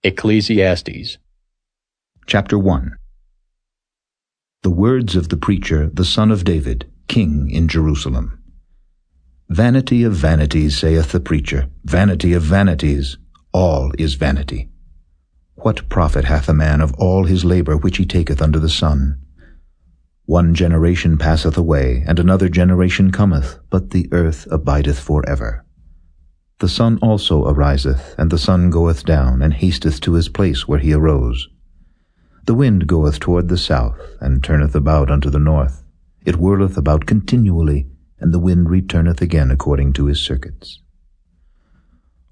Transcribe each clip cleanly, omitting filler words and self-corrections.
Ecclesiastes. Chapter 1. The words of the preacher, the son of David, king in Jerusalem. Vanity of vanities, saith the preacher, vanity of vanities, all is vanity. What profit hath a man of all his labor which he taketh under the sun? One generation passeth away, and another generation cometh, but the earth abideth for ever. The sun also ariseth, and the sun goeth down, and hasteth to his place where he arose. The wind goeth toward the south, and turneth about unto the north. It whirleth about continually, and the wind returneth again according to his circuits.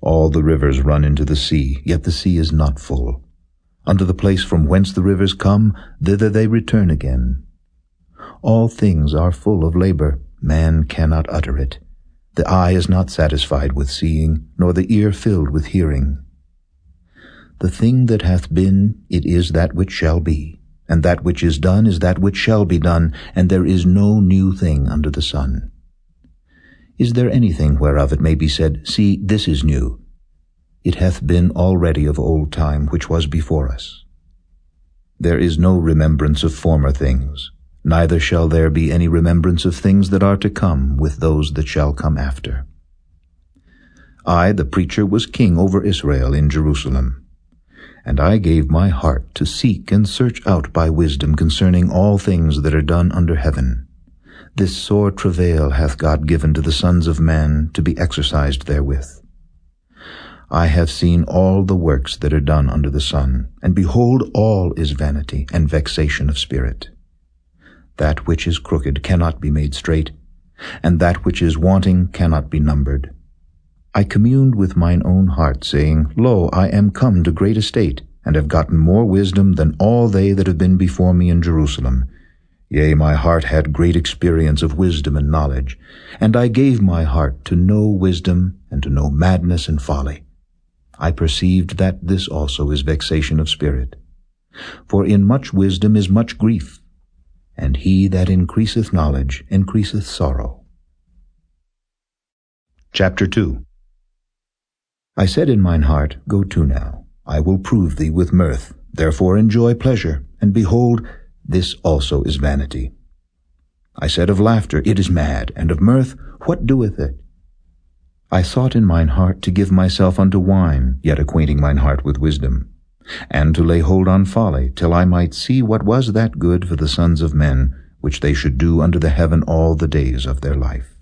All the rivers run into the sea, yet the sea is not full. Unto the place from whence the rivers come, thither they return again. All things are full of labor, man cannot utter it. The eye is not satisfied with seeing, nor the ear filled with hearing. The thing that hath been, it is that which shall be, and that which is done is that which shall be done, and there is no new thing under the sun. Is there anything whereof it may be said, See, this is new? It hath been already of old time which was before us. There is no remembrance of former things, neither shall there be any remembrance of things that are to come with those that shall come after. I, the preacher, was king over Israel in Jerusalem. And I gave my heart to seek and search out by wisdom concerning all things that are done under heaven. This sore travail hath God given to the sons of men to be exercised therewith. I have seen all the works that are done under the sun, and behold, all is vanity and vexation of spirit. That which is crooked cannot be made straight, and that which is wanting cannot be numbered. I communed with mine own heart, saying, Lo, I am come to great estate, and have gotten more wisdom than all they that have been before me in Jerusalem. Yea, my heart had great experience of wisdom and knowledge, and I gave my heart to know wisdom and to know madness and folly. I perceived that this also is vexation of spirit. For in much wisdom is much grief, and he that increaseth knowledge increaseth sorrow. Chapter 2. I said in mine heart, Go to now, I will prove thee with mirth, therefore enjoy pleasure, and behold, this also is vanity. I said of laughter, It is mad, and of mirth, what doeth it? I sought in mine heart to give myself unto wine, yet acquainting mine heart with wisdom, and to lay hold on folly, till I might see what was that good for the sons of men, which they should do under the heaven all the days of their life.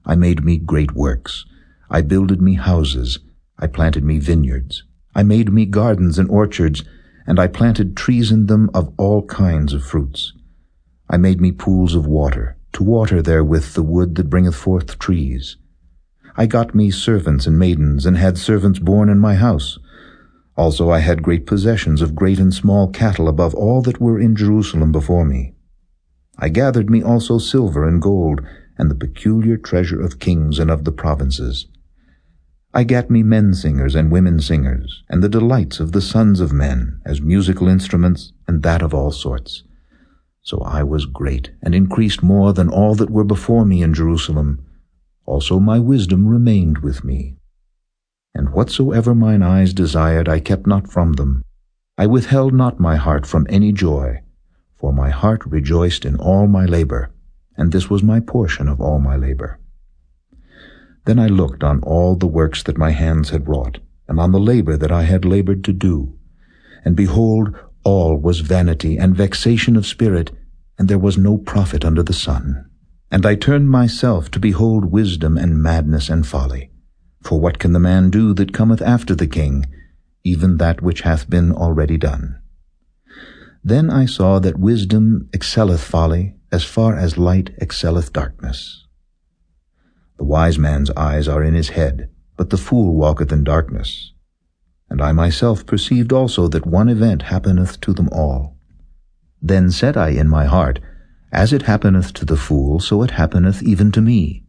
I made me great works. I builded me houses. I planted me vineyards. I made me gardens and orchards, and I planted trees in them of all kinds of fruits. I made me pools of water, to water therewith the wood that bringeth forth trees. I got me servants and maidens, and had servants born in my house. Also I had great possessions of great and small cattle above all that were in Jerusalem before me. I gathered me also silver and gold, and the peculiar treasure of kings and of the provinces. I gat me men singers and women singers, and the delights of the sons of men, as musical instruments, and that of all sorts. So I was great, and increased more than all that were before me in Jerusalem. Also my wisdom remained with me. And whatsoever mine eyes desired I kept not from them. I withheld not my heart from any joy, for my heart rejoiced in all my labor, and this was my portion of all my labor. Then I looked on all the works that my hands had wrought, and on the labor that I had labored to do. And behold, all was vanity and vexation of spirit, and there was no profit under the sun. And I turned myself to behold wisdom and madness and folly. For what can the man do that cometh after the king, even that which hath been already done? Then I saw that wisdom excelleth folly, as far as light excelleth darkness. The wise man's eyes are in his head, but the fool walketh in darkness. And I myself perceived also that one event happeneth to them all. Then said I in my heart, As it happeneth to the fool, so it happeneth even to me.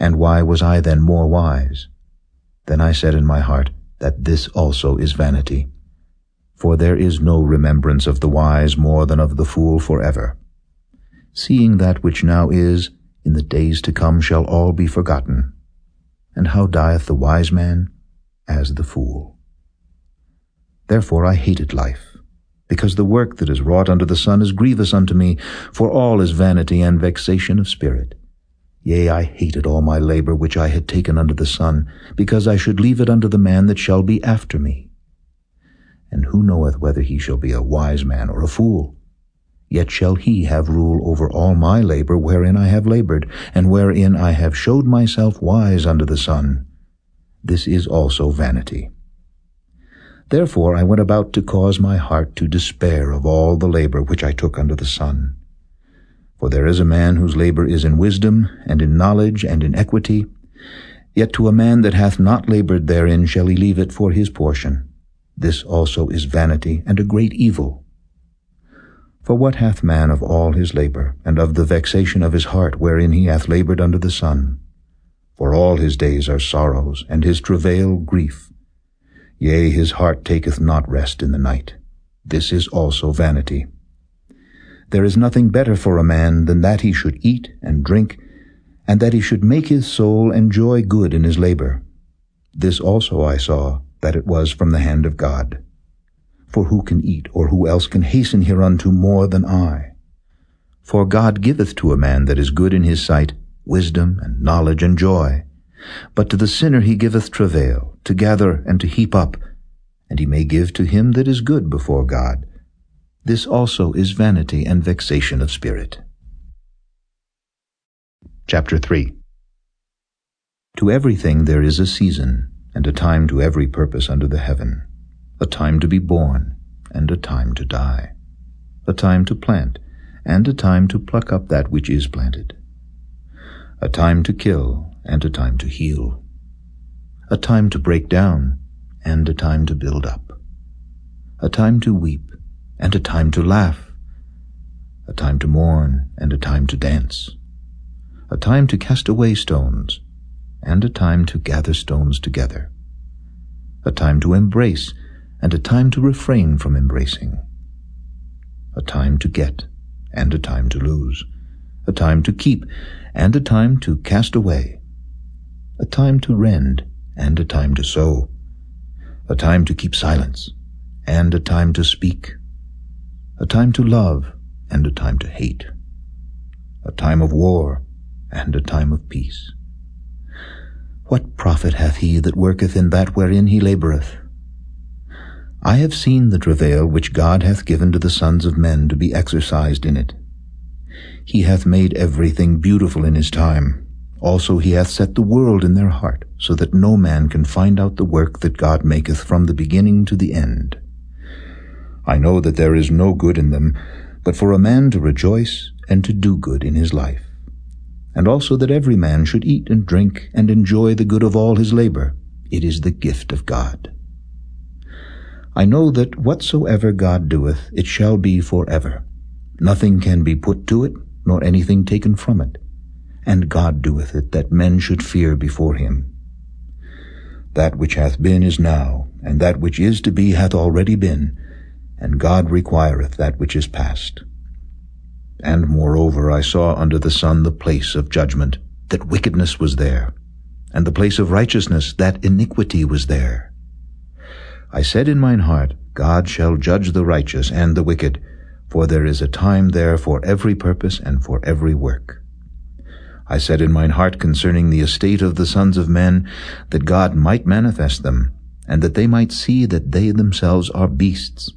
And why was I then more wise? Then I said in my heart, That this also is vanity. For there is no remembrance of the wise more than of the fool forever. Seeing that which now is, in the days to come shall all be forgotten. And how dieth the wise man? As the fool. Therefore I hated life, because the work that is wrought under the sun is grievous unto me, for all is vanity and vexation of spirit. Yea, I hated all my labor which I had taken under the sun, because I should leave it unto the man that shall be after me. And who knoweth whether he shall be a wise man or a fool? Yet shall he have rule over all my labor wherein I have labored, and wherein I have showed myself wise under the sun. This is also vanity. Therefore I went about to cause my heart to despair of all the labor which I took under the sun. For there is a man whose labor is in wisdom, and in knowledge, and in equity. Yet to a man that hath not labored therein shall he leave it for his portion. This also is vanity, and a great evil. For what hath man of all his labor, and of the vexation of his heart wherein he hath labored under the sun? For all his days are sorrows, and his travail grief. Yea, his heart taketh not rest in the night. This is also vanity. There is nothing better for a man than that he should eat and drink, and that he should make his soul enjoy good in his labor. This also I saw, that it was from the hand of God. For who can eat, or who else can hasten hereunto more than I? For God giveth to a man that is good in his sight wisdom and knowledge and joy. But to the sinner he giveth travail, to gather and to heap up, and he may give to him that is good before God. This also is vanity and vexation of spirit. Chapter 3. To everything there is a season, and a time to every purpose under the heaven, a time to be born, and a time to die, a time to plant, and a time to pluck up that which is planted, a time to kill, and a time to heal, a time to break down, and a time to build up, a time to weep, and a time to laugh, a time to mourn, and a time to dance, a time to cast away stones, and a time to gather stones together, a time to embrace, and a time to refrain from embracing, a time to get, and a time to lose, a time to keep, and a time to cast away, a time to rend, and a time to sow, a time to keep silence, and a time to speak, a time to love, and a time to hate, a time of war, and a time of peace. What profit hath he that worketh in that wherein he laboureth? I have seen the travail which God hath given to the sons of men to be exercised in it. He hath made everything beautiful in his time. Also he hath set the world in their heart, so that no man can find out the work that God maketh from the beginning to the end. I know that there is no good in them, but for a man to rejoice and to do good in his life, and also that every man should eat and drink and enjoy the good of all his labor. It is the gift of God. I know that whatsoever God doeth, it shall be forever. Nothing can be put to it, nor anything taken from it. And God doeth it, that men should fear before him. That which hath been is now, and that which is to be hath already been, and God requireth that which is past. And moreover I saw under the sun the place of judgment, that wickedness was there, and the place of righteousness, that iniquity was there. I said in mine heart, God shall judge the righteous and the wicked, for there is a time there for every purpose and for every work. I said in mine heart concerning the estate of the sons of men, that God might manifest them, and that they might see that they themselves are beasts.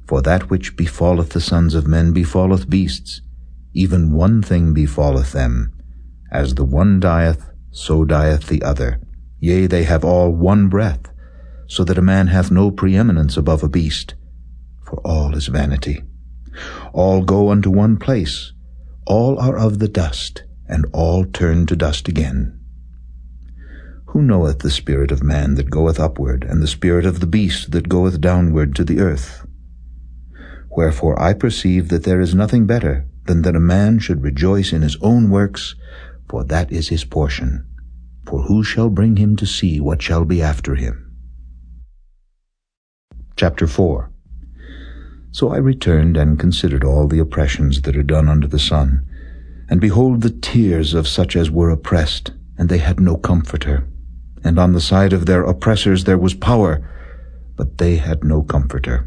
For that which befalleth the sons of men befalleth beasts, even one thing befalleth them. As the one dieth, so dieth the other. Yea, they have all one breath, so that a man hath no preeminence above a beast. For all is vanity. All go unto one place. All are of the dust, and all turn to dust again. Who knoweth the spirit of man that goeth upward, and the spirit of the beast that goeth downward to the earth? Wherefore I perceive that there is nothing better than that a man should rejoice in his own works, for that is his portion. For who shall bring him to see what shall be after him? Chapter 4. So I returned and considered all the oppressions that are done under the sun, and behold the tears of such as were oppressed, and they had no comforter. And on the side of their oppressors there was power, but they had no comforter.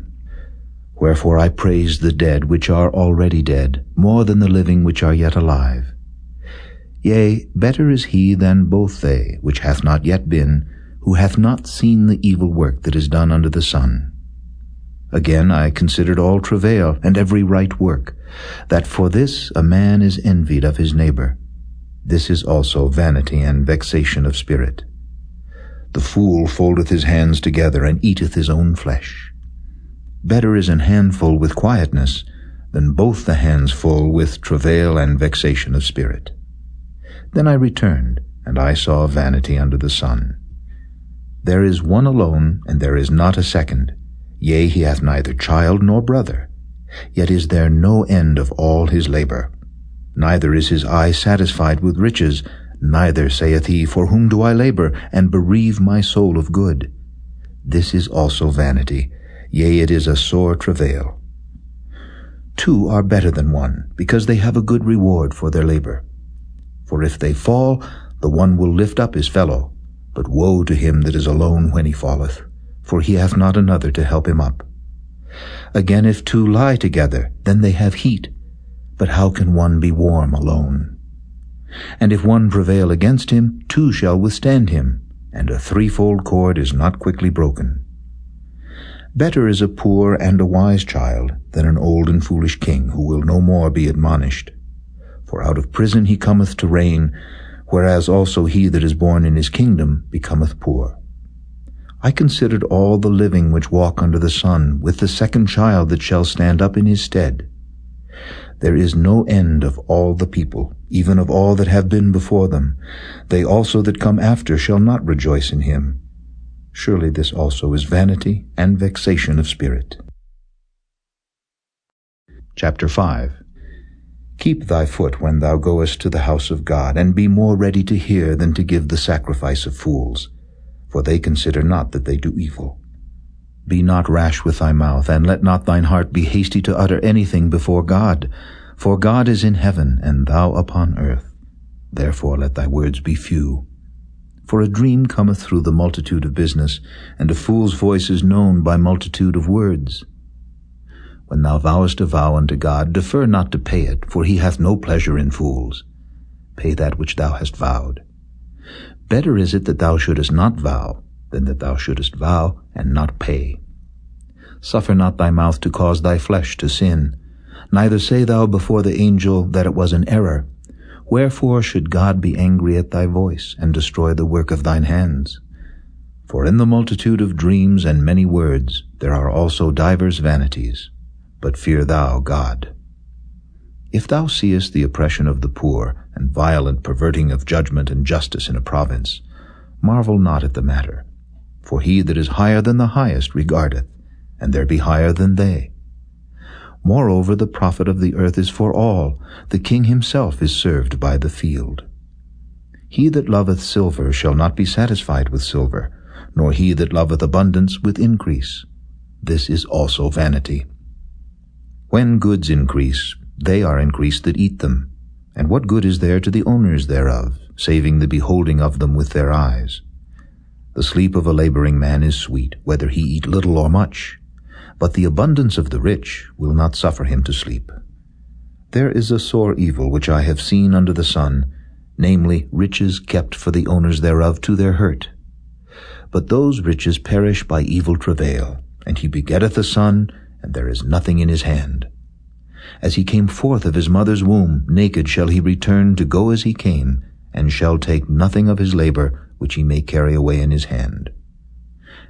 Wherefore I praise the dead which are already dead, more than the living which are yet alive. Yea, better is he than both they, which hath not yet been, who hath not seen the evil work that is done under the sun. Again I considered all travail, and every right work, that for this a man is envied of his neighbor. This is also vanity and vexation of spirit. The fool foldeth his hands together, and eateth his own flesh. Better is an handful with quietness, than both the hands full with travail and vexation of spirit. Then I returned, and I saw vanity under the sun. There is one alone, and there is not a second. Yea, he hath neither child nor brother. Yet is there no end of all his labor. Neither is his eye satisfied with riches, neither saith he, For whom do I labor, and bereave my soul of good? This is also vanity, yea, it is a sore travail. Two are better than one, because they have a good reward for their labor. For if they fall, the one will lift up his fellow. But woe to him that is alone when he falleth, for he hath not another to help him up. Again, if two lie together, then they have heat. But how can one be warm alone? And if one prevail against him, two shall withstand him, and a threefold cord is not quickly broken. Better is a poor and a wise child than an old and foolish king, who will no more be admonished. For out of prison he cometh to reign, whereas also he that is born in his kingdom becometh poor. I considered all the living which walk under the sun, with the second child that shall stand up in his stead. There is no end of all the people, even of all that have been before them. They also that come after shall not rejoice in him. Surely this also is vanity and vexation of spirit. Chapter 5. Keep thy foot when thou goest to the house of God, and be more ready to hear than to give the sacrifice of fools, for they consider not that they do evil. Be not rash with thy mouth, and let not thine heart be hasty to utter anything before God, for God is in heaven, and thou upon earth. Therefore let thy words be few. For a dream cometh through the multitude of business, and a fool's voice is known by multitude of words. When thou vowest a vow unto God, defer not to pay it, for he hath no pleasure in fools. Pay that which thou hast vowed. Better is it that thou shouldest not vow, than that thou shouldest vow and not pay. Suffer not thy mouth to cause thy flesh to sin, neither say thou before the angel that it was an error. Wherefore should God be angry at thy voice, and destroy the work of thine hands? For in the multitude of dreams and many words there are also divers vanities. But fear thou God. If thou seest the oppression of the poor, and violent perverting of judgment and justice in a province, marvel not at the matter. For he that is higher than the highest regardeth, and there be higher than they. Moreover, the profit of the earth is for all. The king himself is served by the field. He that loveth silver shall not be satisfied with silver, nor he that loveth abundance with increase. This is also vanity. When goods increase, they are increased that eat them. And what good is there to the owners thereof, saving the beholding of them with their eyes? The sleep of a laboring man is sweet, whether he eat little or much. But the abundance of the rich will not suffer him to sleep. There is a sore evil which I have seen under the sun, namely, riches kept for the owners thereof to their hurt. But those riches perish by evil travail, and he begetteth a son, and there is nothing in his hand. As he came forth of his mother's womb, naked shall he return to go as he came, and shall take nothing of his labor which he may carry away in his hand.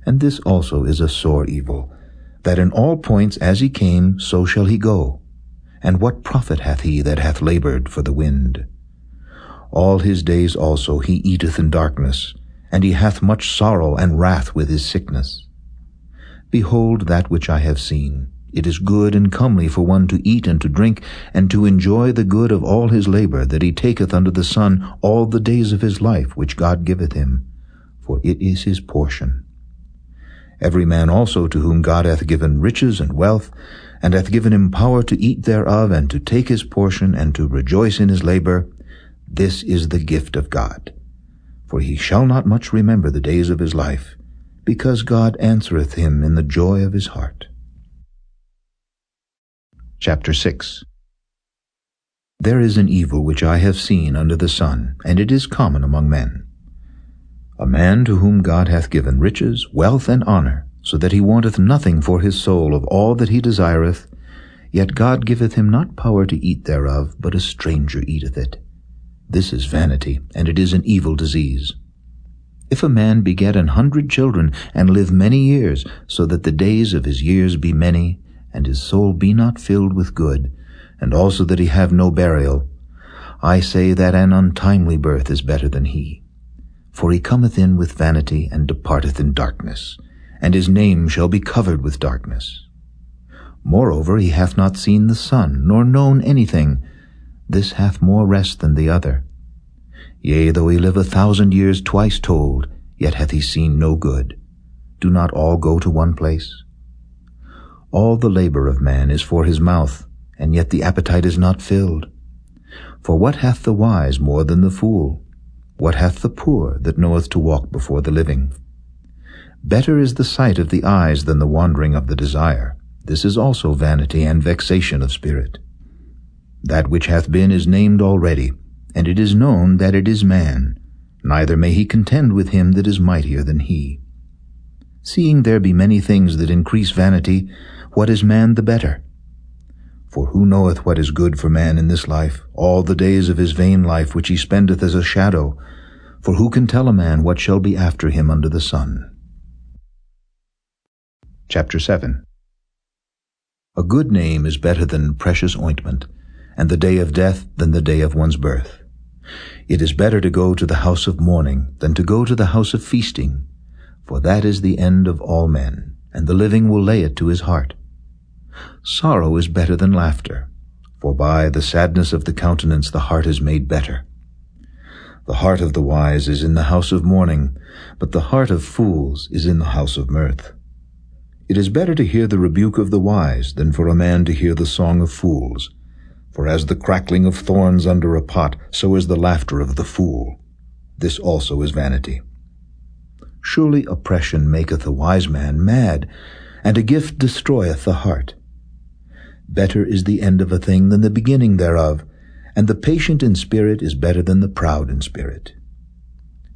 And this also is a sore evil, that in all points as he came, so shall he go. And what profit hath he that hath labored for the wind? All his days also he eateth in darkness, and he hath much sorrow and wrath with his sickness. Behold that which I have seen. It is good and comely for one to eat and to drink, and to enjoy the good of all his labor that he taketh under the sun all the days of his life which God giveth him, for it is his portion. Every man also to whom God hath given riches and wealth, and hath given him power to eat thereof, and to take his portion, and to rejoice in his labor, this is the gift of God. For he shall not much remember the days of his life, because God answereth him in the joy of his heart. Chapter 6. There is an evil which I have seen under the sun, and it is common among men. A man to whom God hath given riches, wealth, and honor, so that he wanteth nothing for his soul of all that he desireth, yet God giveth him not power to eat thereof, but a stranger eateth it. This is vanity, and it is an evil disease. If a man beget 100 children, and live many years, so that the days of his years be many, and his soul be not filled with good, and also that he have no burial, I say that an untimely birth is better than he. For he cometh in with vanity, and departeth in darkness, and his name shall be covered with darkness. Moreover, he hath not seen the sun, nor known anything. This hath more rest than the other. Yea, though he live 1,000 years twice told, yet hath he seen no good. Do not all go to one place? All the labor of man is for his mouth, and yet the appetite is not filled. For what hath the wise more than the fool? What hath the poor that knoweth to walk before the living? Better is the sight of the eyes than the wandering of the desire. This is also vanity and vexation of spirit. That which hath been is named already, and it is known that it is man, neither may he contend with him that is mightier than he. Seeing there be many things that increase vanity, what is man the better? For who knoweth what is good for man in this life, all the days of his vain life which he spendeth as a shadow? For who can tell a man what shall be after him under the sun? Chapter 7. A good name is better than precious ointment, and the day of death than the day of one's birth. It is better to go to the house of mourning than to go to the house of feasting, for that is the end of all men, and the living will lay it to his heart. Sorrow is better than laughter, for by the sadness of the countenance the heart is made better. The heart of the wise is in the house of mourning, but the heart of fools is in the house of mirth. It is better to hear the rebuke of the wise than for a man to hear the song of fools. For as the crackling of thorns under a pot, so is the laughter of the fool. This also is vanity. Surely oppression maketh a wise man mad, and a gift destroyeth the heart. Better is the end of a thing than the beginning thereof, and the patient in spirit is better than the proud in spirit.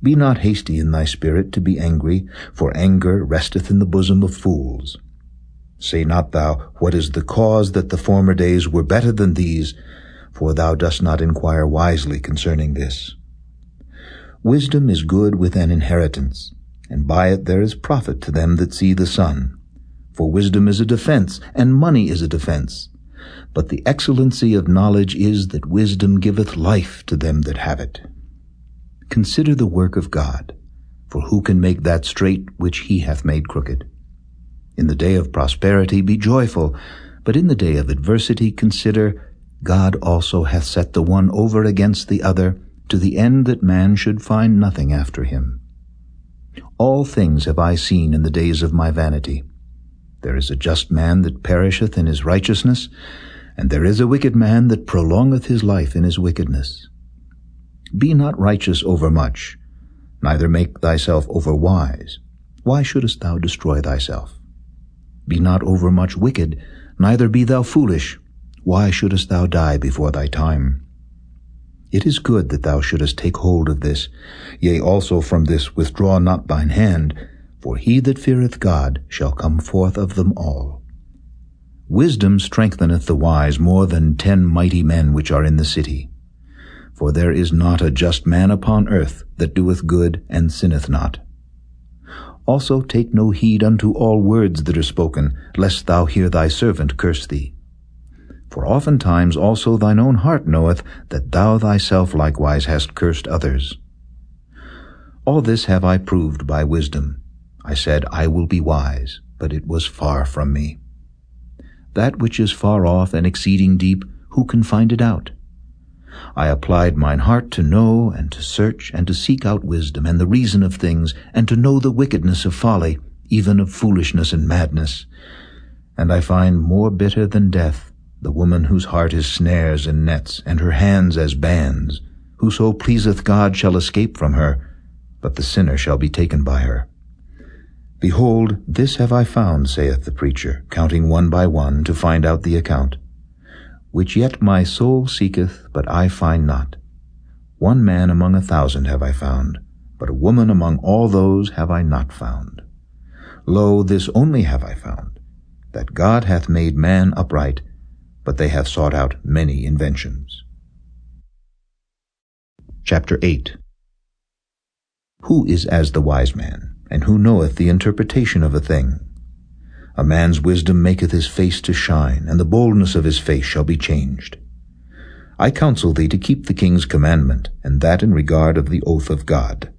Be not hasty in thy spirit to be angry, for anger resteth in the bosom of fools. Say not thou, what is the cause that the former days were better than these? For thou dost not inquire wisely concerning this. Wisdom is good with an inheritance, and by it there is profit to them that see the sun. For wisdom is a defense, and money is a defense. But the excellency of knowledge is that wisdom giveth life to them that have it. Consider the work of God, for who can make that straight which he hath made crooked? In the day of prosperity be joyful, but in the day of adversity consider, God also hath set the one over against the other, to the end that man should find nothing after him. All things have I seen in the days of my vanity. There is a just man that perisheth in his righteousness, and there is a wicked man that prolongeth his life in his wickedness. Be not righteous overmuch, neither make thyself overwise. Why shouldest thou destroy thyself? Be not overmuch wicked, neither be thou foolish. Why shouldest thou die before thy time? It is good that thou shouldest take hold of this, yea, also from this withdraw not thine hand, for he that feareth God shall come forth of them all. Wisdom strengtheneth the wise more than 10 mighty men which are in the city. For there is not a just man upon earth that doeth good and sinneth not. Also take no heed unto all words that are spoken, lest thou hear thy servant curse thee. For oftentimes also thine own heart knoweth that thou thyself likewise hast cursed others. All this have I proved by wisdom. I said, I will be wise, but it was far from me. That which is far off and exceeding deep, who can find it out? I applied mine heart to know and to search and to seek out wisdom and the reason of things, and to know the wickedness of folly, even of foolishness and madness. And I find more bitter than death the woman whose heart is snares and nets, and her hands as bands. Whoso pleaseth God shall escape from her, but the sinner shall be taken by her. Behold, this have I found, saith the preacher, counting one by one to find out the account, which yet my soul seeketh, but I find not. One man among 1,000 have I found, but a woman among all those have I not found. Lo, this only have I found, that God hath made man upright, but they have sought out many inventions. Chapter 8. Who is as the wise man, and who knoweth the interpretation of a thing? A man's wisdom maketh his face to shine, and the boldness of his face shall be changed. I counsel thee to keep the king's commandment, and that in regard of the oath of God.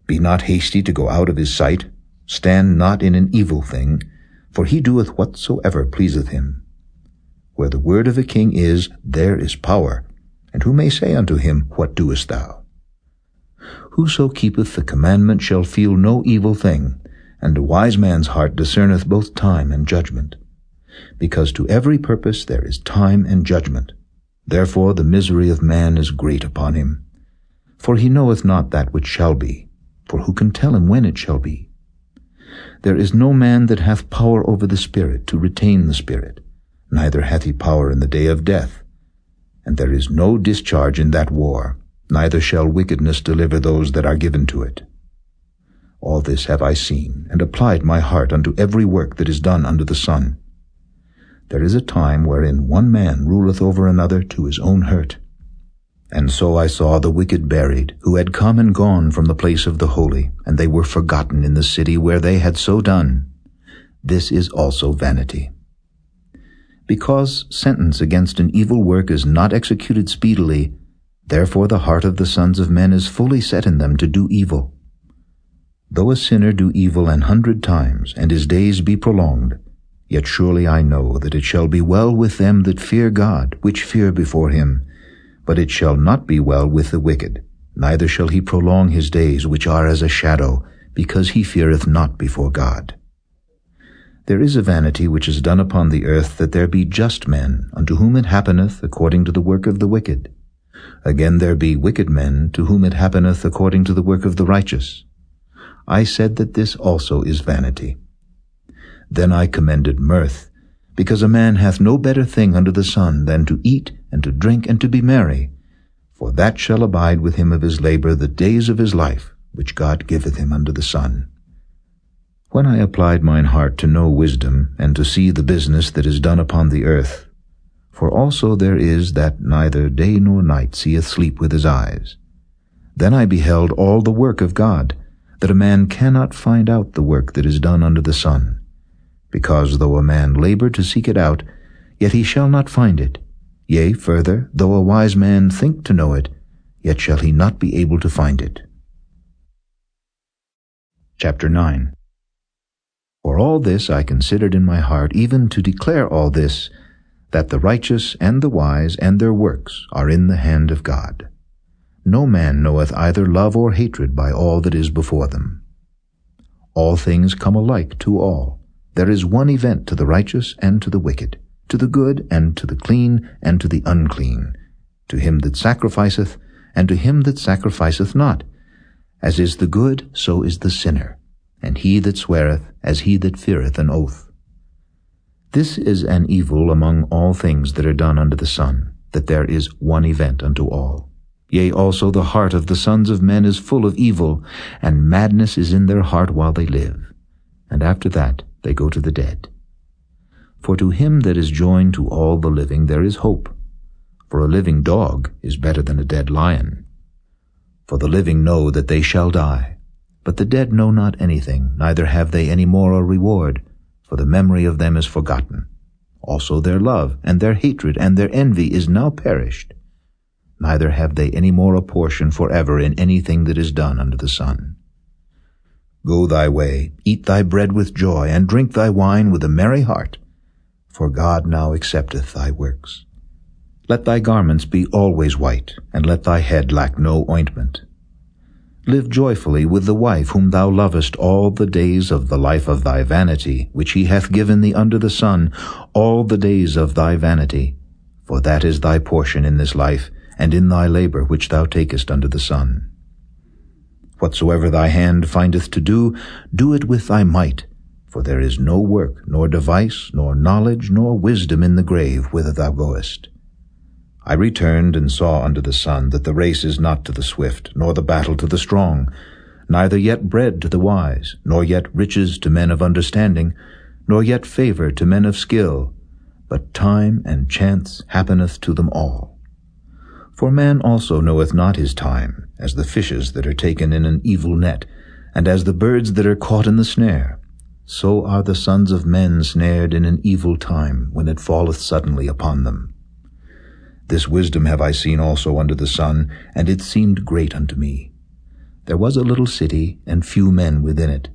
Be not hasty to go out of his sight, stand not in an evil thing, for he doeth whatsoever pleaseth him. Where the word of a king is, there is power, and who may say unto him, What doest thou? Whoso keepeth the commandment shall feel no evil thing, and a wise man's heart discerneth both time and judgment. Because to every purpose there is time and judgment. Therefore the misery of man is great upon him. For he knoweth not that which shall be, for who can tell him when it shall be? There is no man that hath power over the Spirit to retain the Spirit, neither hath he power in the day of death. And there is no discharge in that war, neither shall wickedness deliver those that are given to it. All this have I seen, and applied my heart unto every work that is done under the sun. There is a time wherein one man ruleth over another to his own hurt. And so I saw the wicked buried, who had come and gone from the place of the holy, and they were forgotten in the city where they had so done. This is also vanity. Because sentence against an evil work is not executed speedily, therefore the heart of the sons of men is fully set in them to do evil. Though a sinner do evil 100 times, and his days be prolonged, yet surely I know that it shall be well with them that fear God, which fear before him. But it shall not be well with the wicked, neither shall he prolong his days, which are as a shadow, because he feareth not before God. There is a vanity which is done upon the earth, that there be just men, unto whom it happeneth according to the work of the wicked. Again there be wicked men, to whom it happeneth according to the work of the righteous. I said that this also is vanity. Then I commended mirth, because a man hath no better thing under the sun than to eat and to drink and to be merry, for that shall abide with him of his labor the days of his life, which God giveth him under the sun. When I applied mine heart to know wisdom, and to see the business that is done upon the earth, for also there is that neither day nor night seeth sleep with his eyes, then I beheld all the work of God, that a man cannot find out the work that is done under the sun. Because though a man labor to seek it out, yet he shall not find it. Yea, further, though a wise man think to know it, yet shall he not be able to find it. Chapter 9. For all this I considered in my heart, even to declare all this, that the righteous and the wise and their works are in the hand of God. No man knoweth either love or hatred by all that is before them. All things come alike to all. There is one event to the righteous and to the wicked, to the good and to the clean and to the unclean, to him that sacrificeth and to him that sacrificeth not. As is the good, so is the sinner, and he that sweareth, as he that feareth an oath. This is an evil among all things that are done under the sun, that there is one event unto all. Yea, also the heart of the sons of men is full of evil, and madness is in their heart while they live, and after that they go to the dead. For to him that is joined to all the living there is hope. For a living dog is better than a dead lion. For the living know that they shall die, but the dead know not anything, neither have they any more a reward, for the memory of them is forgotten. Also their love, and their hatred, and their envy is now perished. Neither have they any more a portion forever in anything that is done under the sun. Go thy way, eat thy bread with joy, and drink thy wine with a merry heart, for God now accepteth thy works. Let thy garments be always white, and let thy head lack no ointment. Live joyfully with the wife whom thou lovest all the days of the life of thy vanity, which he hath given thee under the sun, all the days of thy vanity, for that is thy portion in this life, and in thy labor which thou takest under the sun. Whatsoever thy hand findeth to do, do it with thy might. For there is no work, nor device, nor knowledge, nor wisdom in the grave whither thou goest. I returned and saw under the sun that the race is not to the swift, nor the battle to the strong, neither yet bread to the wise, nor yet riches to men of understanding, nor yet favor to men of skill, but time and chance happeneth to them all. For man also knoweth not his time, as the fishes that are taken in an evil net, and as the birds that are caught in the snare. So are the sons of men snared in an evil time, when it falleth suddenly upon them. This wisdom have I seen also under the sun, and it seemed great unto me. There was a little city, and few men within it.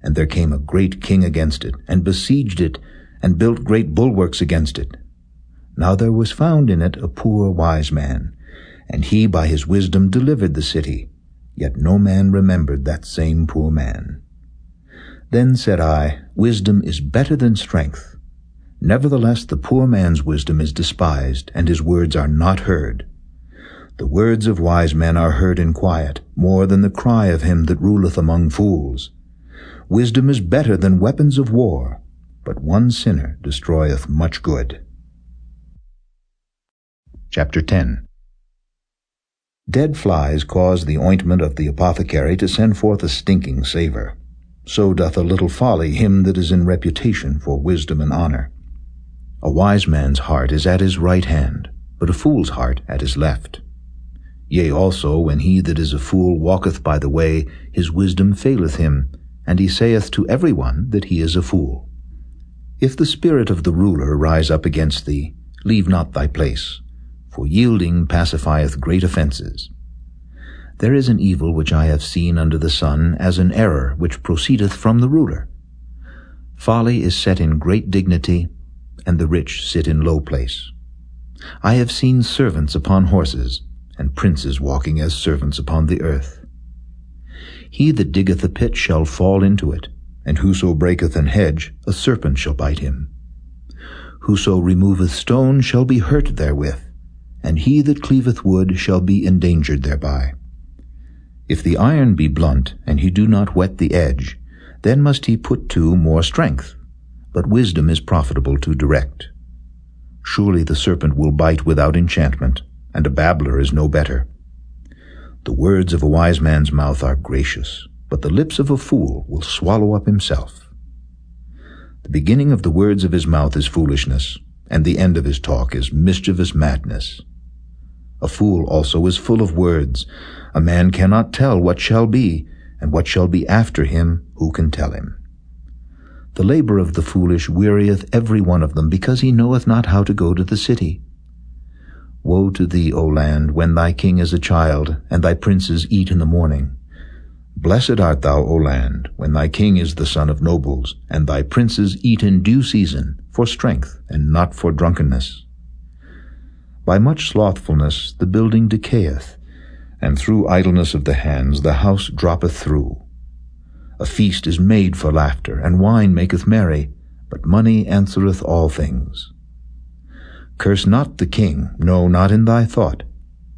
And there came a great king against it, and besieged it, and built great bulwarks against it. Now there was found in it a poor wise man, and he by his wisdom delivered the city, yet no man remembered that same poor man. Then said I, Wisdom is better than strength. Nevertheless the poor man's wisdom is despised, and his words are not heard. The words of wise men are heard in quiet, more than the cry of him that ruleth among fools. Wisdom is better than weapons of war, but one sinner destroyeth much good. Chapter 10. Dead flies cause the ointment of the apothecary to send forth a stinking savour. So doth a little folly him that is in reputation for wisdom and honour. A wise man's heart is at his right hand, but a fool's heart at his left. Yea, also, when he that is a fool walketh by the way, his wisdom faileth him, and he saith to every one that he is a fool. If the spirit of the ruler rise up against thee, leave not thy place, for yielding pacifieth great offences. There is an evil which I have seen under the sun, as an error which proceedeth from the ruler. Folly is set in great dignity, and the rich sit in low place. I have seen servants upon horses, and princes walking as servants upon the earth. He that diggeth a pit shall fall into it, and whoso breaketh an hedge, a serpent shall bite him. Whoso removeth stone shall be hurt therewith, and he that cleaveth wood shall be endangered thereby. If the iron be blunt, and he do not whet the edge, then must he put to more strength, but wisdom is profitable to direct. Surely the serpent will bite without enchantment, and a babbler is no better. The words of a wise man's mouth are gracious, but the lips of a fool will swallow up himself. The beginning of the words of his mouth is foolishness, and the end of his talk is mischievous madness. A fool also is full of words. A man cannot tell what shall be, and what shall be after him, who can tell him? The labor of the foolish wearieth every one of them, because he knoweth not how to go to the city. Woe to thee, O land, when thy king is a child, and thy princes eat in the morning. Blessed art thou, O land, when thy king is the son of nobles, and thy princes eat in due season, for strength, and not for drunkenness. By much slothfulness the building decayeth, and through idleness of the hands the house droppeth through. A feast is made for laughter, and wine maketh merry, but money answereth all things. Curse not the king, no, not in thy thought,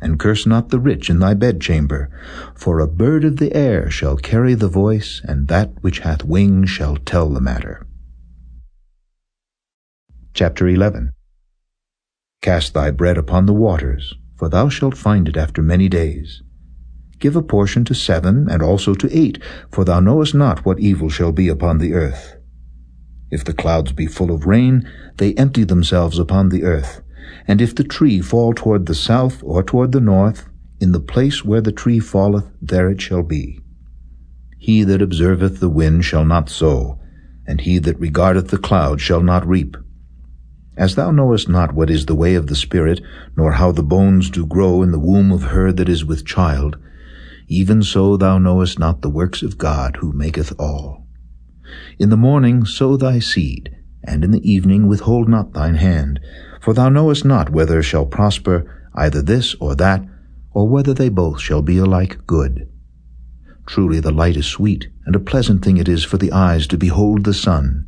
and curse not the rich in thy bedchamber, for a bird of the air shall carry the voice, and that which hath wings shall tell the matter. Chapter 11. Cast thy bread upon the waters, for thou shalt find it after many days. Give a portion to 7, and also to 8, for thou knowest not what evil shall be upon the earth. If the clouds be full of rain, they empty themselves upon the earth. And if the tree fall toward the south or toward the north, in the place where the tree falleth, there it shall be. He that observeth the wind shall not sow, and he that regardeth the cloud shall not reap. As thou knowest not what is the way of the Spirit, nor how the bones do grow in the womb of her that is with child, even so thou knowest not the works of God, who maketh all. In the morning sow thy seed, and in the evening withhold not thine hand, for thou knowest not whether shall prosper either this or that, or whether they both shall be alike good. Truly the light is sweet, and a pleasant thing it is for the eyes to behold the sun.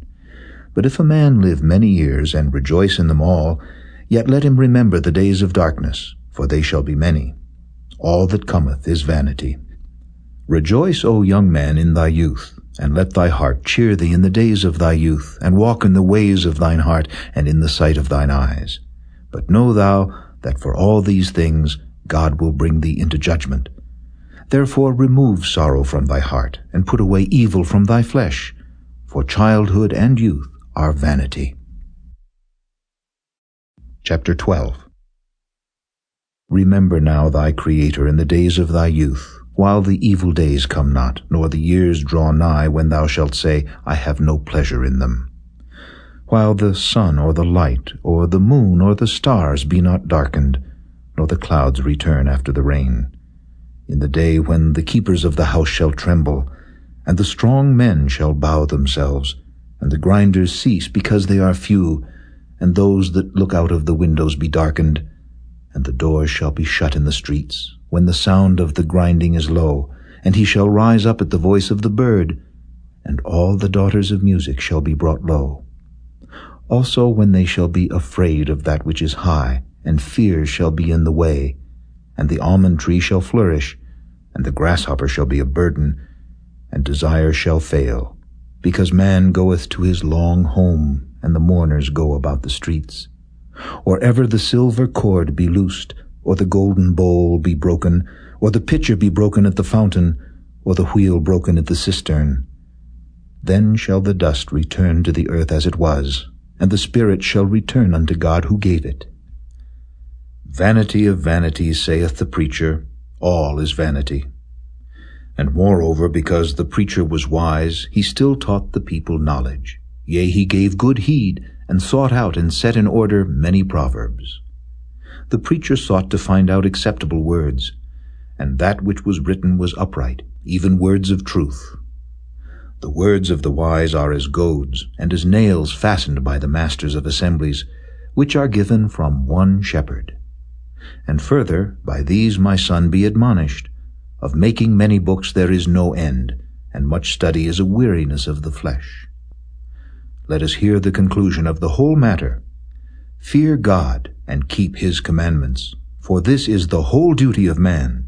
But if a man live many years, and rejoice in them all, yet let him remember the days of darkness, for they shall be many. All that cometh is vanity. Rejoice, O young man, in thy youth, and let thy heart cheer thee in the days of thy youth, and walk in the ways of thine heart, and in the sight of thine eyes. But know thou that for all these things God will bring thee into judgment. Therefore remove sorrow from thy heart, and put away evil from thy flesh, for childhood and youth are vanity. Chapter 12. Remember now thy Creator in the days of thy youth, while the evil days come not, nor the years draw nigh, when thou shalt say, I have no pleasure in them. While the sun or the light, or the moon or the stars be not darkened, nor the clouds return after the rain. In the day when the keepers of the house shall tremble, and the strong men shall bow themselves, and the grinders cease because they are few, and those that look out of the windows be darkened, and the doors shall be shut in the streets, when the sound of the grinding is low, and he shall rise up at the voice of the bird, and all the daughters of music shall be brought low. Also when they shall be afraid of that which is high, and fear shall be in the way, and the almond tree shall flourish, and the grasshopper shall be a burden, and desire shall fail, because man goeth to his long home, and the mourners go about the streets. Or ever the silver cord be loosed, or the golden bowl be broken, or the pitcher be broken at the fountain, or the wheel broken at the cistern. Then shall the dust return to the earth as it was, and the spirit shall return unto God who gave it. Vanity of vanities, saith the preacher, all is vanity. And moreover, because the preacher was wise, he still taught the people knowledge. Yea, he gave good heed, and sought out and set in order many proverbs. The preacher sought to find out acceptable words, and that which was written was upright, even words of truth. The words of the wise are as goads, and as nails fastened by the masters of assemblies, which are given from one shepherd. And further, by these, my son, be admonished. Of making many books there is no end, and much study is a weariness of the flesh. Let us hear the conclusion of the whole matter. Fear God, and keep his commandments, for this is the whole duty of man.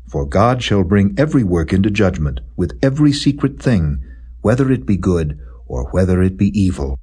For God shall bring every work into judgment, with every secret thing, whether it be good or whether it be evil.